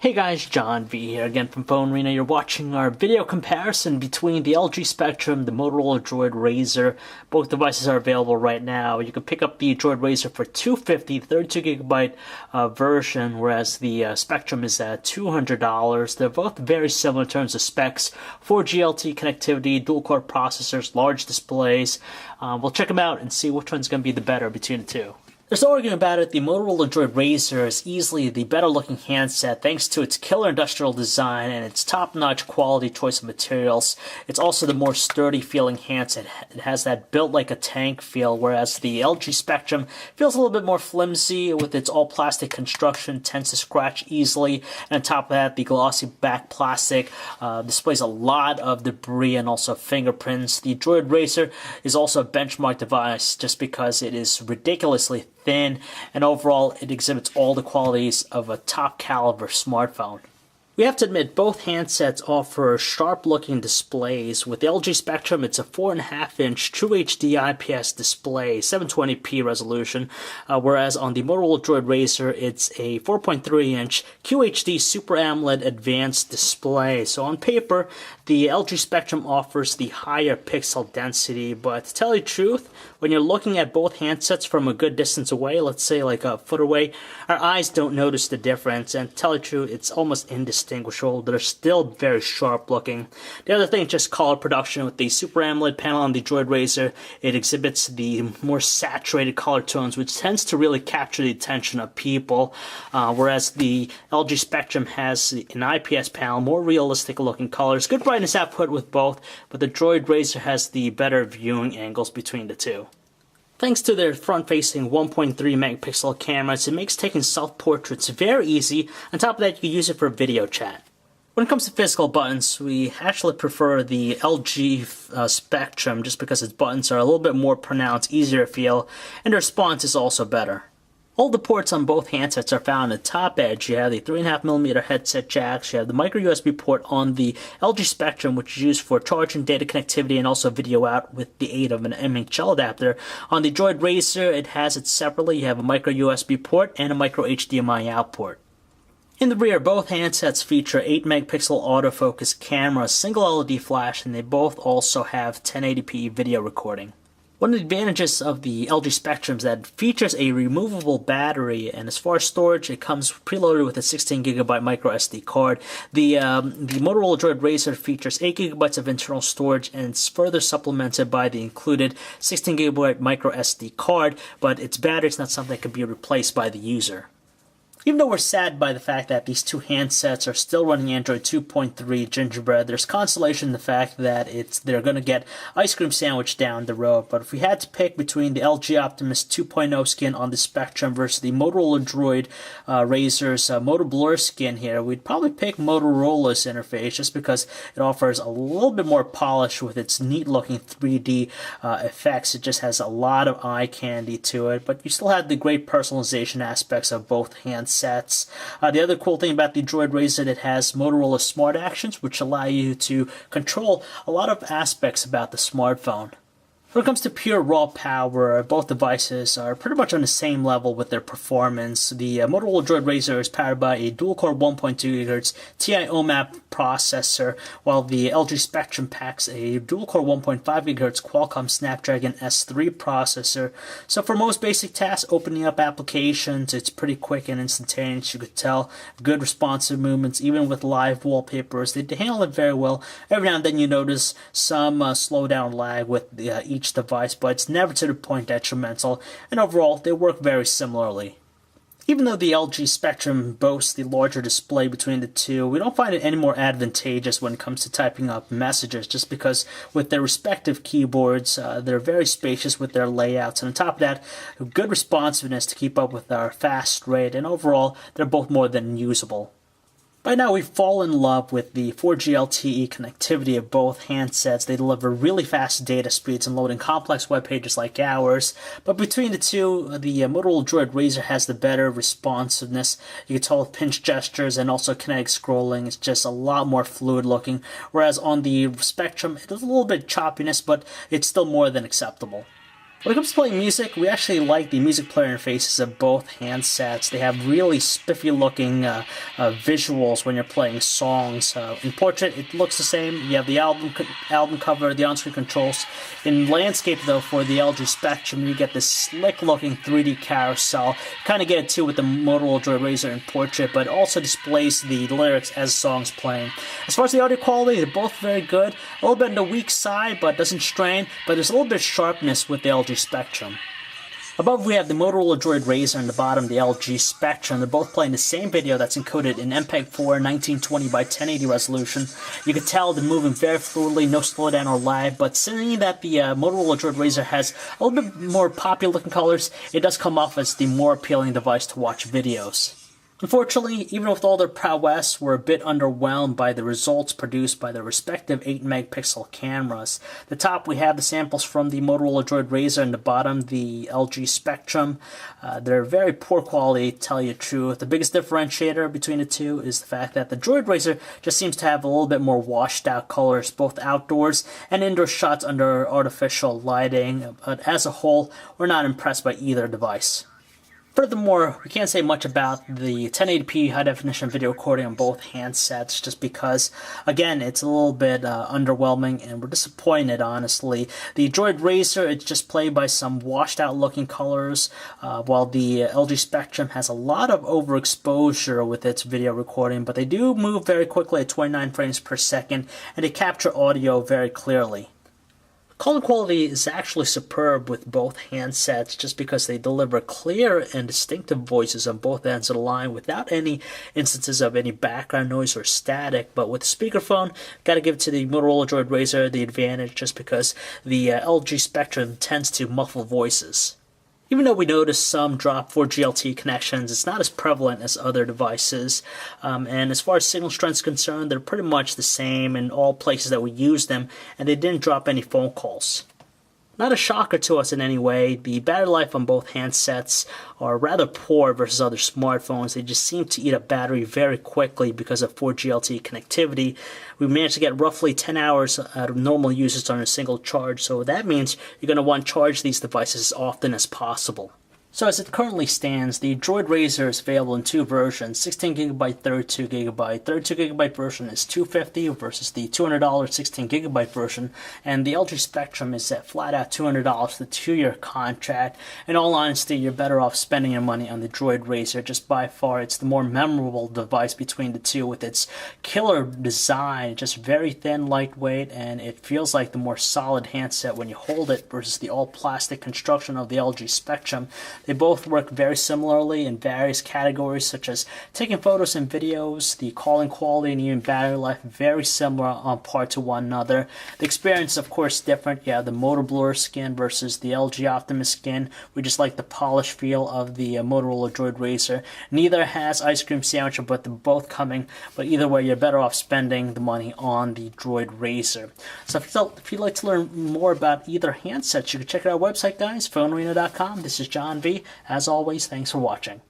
Hey guys, John V here again from Phone Arena. You're watching our video comparison between the LG Spectrum, the Motorola DROID RAZR. Both devices are available right now. You can pick up the DROID RAZR for $250, 32GB version, whereas the Spectrum is at $200. They're both very similar in terms of specs. 4G LTE connectivity, dual-core processors, large displays. We'll check them out and see which one's going to be the better between the two. There's no arguing about it, the Motorola DROID RAZR is easily the better looking handset thanks to its killer industrial design and its top-notch quality choice of materials. It's also the more sturdy feeling handset. It has that built like a tank feel, whereas the LG Spectrum feels a little bit more flimsy with its all-plastic construction, tends to scratch easily, and on top of that, the glossy back plastic displays a lot of debris and also fingerprints. The DROID RAZR is also a benchmark device just because it is ridiculously thin, and overall it exhibits all the qualities of a top caliber smartphone. We have to admit, both handsets offer sharp-looking displays. With the LG Spectrum, it's a 4.5-inch True HD IPS display, 720p resolution, whereas on the Motorola DROID RAZR, it's a 4.3-inch QHD Super AMOLED advanced display. So on paper, the LG Spectrum offers the higher pixel density, but to tell you the truth, when you're looking at both handsets from a good distance away, let's say like a foot away, our eyes don't notice the difference, and to tell you the truth, it's almost indistinguishable. They're still very sharp looking. The other thing is just color production. With the Super AMOLED panel on the DROID RAZR, it exhibits the more saturated color tones, which tends to really capture the attention of people, whereas the LG Spectrum has an IPS panel, more realistic looking colors, good brightness output with both, but the DROID RAZR has the better viewing angles between the two. Thanks to their front-facing 1.3 megapixel cameras, it makes taking self-portraits very easy. On top of that, you can use it for video chat. When it comes to physical buttons, we actually prefer the LG Spectrum just because its buttons are a little bit more pronounced, easier to feel, and the response is also better. All the ports on both handsets are found at the top edge. You have the 3.5mm headset jacks, you have the micro USB port on the LG Spectrum, which is used for charging, data connectivity, and also video out with the aid of an MHL adapter. On the DROID RAZR, it has it separately. You have a micro USB port and a micro HDMI out port. In the rear, both handsets feature 8 megapixel autofocus camera, single LED flash, and they both also have 1080p video recording. One of the advantages of the LG Spectrum is that it features a removable battery, and as far as storage, it comes preloaded with a 16GB micro SD card. The Motorola DROID RAZR features 8GB of internal storage, and it's further supplemented by the included 16GB micro SD card, but its battery is not something that can be replaced by the user. Even though we're sad by the fact that these two handsets are still running Android 2.3 Gingerbread, there's consolation in the fact that they're going to get ice cream sandwich down the road. But if we had to pick between the LG Optimus 2.0 skin on the Spectrum versus the Motorola DROID RAZR's Moto Blur skin here, we'd probably pick Motorola's interface just because it offers a little bit more polish with its neat-looking 3D effects. It just has a lot of eye candy to it, but you still have the great personalization aspects of both handsets. The other cool thing about the DROID RAZR is that it has Motorola Smart Actions, which allow you to control a lot of aspects about the smartphone. When it comes to pure raw power, both devices are pretty much on the same level with their performance. The Motorola DROID RAZR is powered by a dual-core 1.2 GHz Ti OMAP processor, while the LG Spectrum packs a dual-core 1.5 GHz Qualcomm Snapdragon S3 processor. So for most basic tasks, opening up applications, it's pretty quick and instantaneous. You could tell good responsive movements, even with live wallpapers. They handle it very well. Every now and then you notice some slowdown lag with each device, but it's never to the point detrimental, and overall they work very similarly. Even though the LG Spectrum boasts the larger display between the two, we don't find it any more advantageous when it comes to typing up messages, just because with their respective keyboards, they're very spacious with their layouts, and on top of that, good responsiveness to keep up with our fast rate, and overall, they're both more than usable. By now, we've fallen in love with the 4G LTE connectivity of both handsets. They deliver really fast data speeds and loading complex web pages like ours. But between the two, the Motorola DROID RAZR has the better responsiveness. You can tell with pinch gestures and also kinetic scrolling. It's just a lot more fluid looking. Whereas on the Spectrum, it has a little bit of choppiness, but it's still more than acceptable. When it comes to playing music, we actually like the music player interfaces of both handsets. They have really spiffy looking visuals when you're playing songs. In portrait, it looks the same. You have the album cover, the on-screen controls. In landscape, though, for the LG Spectrum, you get this slick looking 3D carousel. You kind of get it too with the Motorola DROID RAZR in portrait, but it also displays the lyrics as the song's playing. As far as the audio quality, they're both very good. A little bit on the weak side, but doesn't strain. But there's a little bit of sharpness with the LG Spectrum. Above we have the Motorola DROID RAZR and the bottom the LG Spectrum. They're both playing the same video that's encoded in MPEG-4 1920 by 1080 resolution. You can tell they're moving very fluidly, no slowdown or lag, but seeing that the Motorola DROID RAZR has a little bit more popular looking colors, it does come off as the more appealing device to watch videos. Unfortunately, even with all their prowess, we're a bit underwhelmed by the results produced by their respective 8-megapixel cameras. The top, we have the samples from the Motorola DROID RAZR, and the bottom, the LG Spectrum. They're very poor quality, to tell you the truth. The biggest differentiator between the two is the fact that the DROID RAZR just seems to have a little bit more washed out colors, both outdoors and indoor shots under artificial lighting. But as a whole, we're not impressed by either device. Furthermore, we can't say much about the 1080p high-definition video recording on both handsets just because, again, it's a little bit underwhelming and we're disappointed, honestly. The DROID RAZR, it's just played by some washed-out looking colors, while the LG Spectrum has a lot of overexposure with its video recording, but they do move very quickly at 29 frames per second, and they capture audio very clearly. Calling quality is actually superb with both handsets just because they deliver clear and distinctive voices on both ends of the line without any instances of any background noise or static. But with the speakerphone, gotta give it to the Motorola DROID RAZR the advantage just because the LG Spectrum tends to muffle voices. Even though we notice some drop 4G LTE connections, it's not as prevalent as other devices. And as far as signal strength is concerned, they're pretty much the same in all places that we use them, and they didn't drop any phone calls. Not a shocker to us in any way. The battery life on both handsets are rather poor versus other smartphones. They just seem to eat up battery very quickly because of 4G LTE connectivity. We managed to get roughly 10 hours out of normal usage on a single charge, so that means you're going to want to charge these devices as often as possible. So as it currently stands, the DROID RAZR is available in two versions, 16GB, 32GB. 32GB version is $250 versus the $200 16GB version, and the LG Spectrum is at flat out $200 for the 2-year contract. In all honesty, you're better off spending your money on the DROID RAZR. Just by far, it's the more memorable device between the two with its killer design, just very thin, lightweight, and it feels like the more solid handset when you hold it versus the all-plastic construction of the LG Spectrum. They both work very similarly in various categories such as taking photos and videos, the calling quality, and even battery life, very similar on par to one another. The experience, of course, different. You have the Moto Blur skin versus the LG Optimus skin. We just like the polished feel of the Motorola DROID RAZR. Neither has ice cream sandwich, but they're both coming. But either way, you're better off spending the money on the DROID RAZR. So if you'd like to learn more about either handset, you can check out our website, guys, phonearena.com. This is John V. As always, thanks for watching.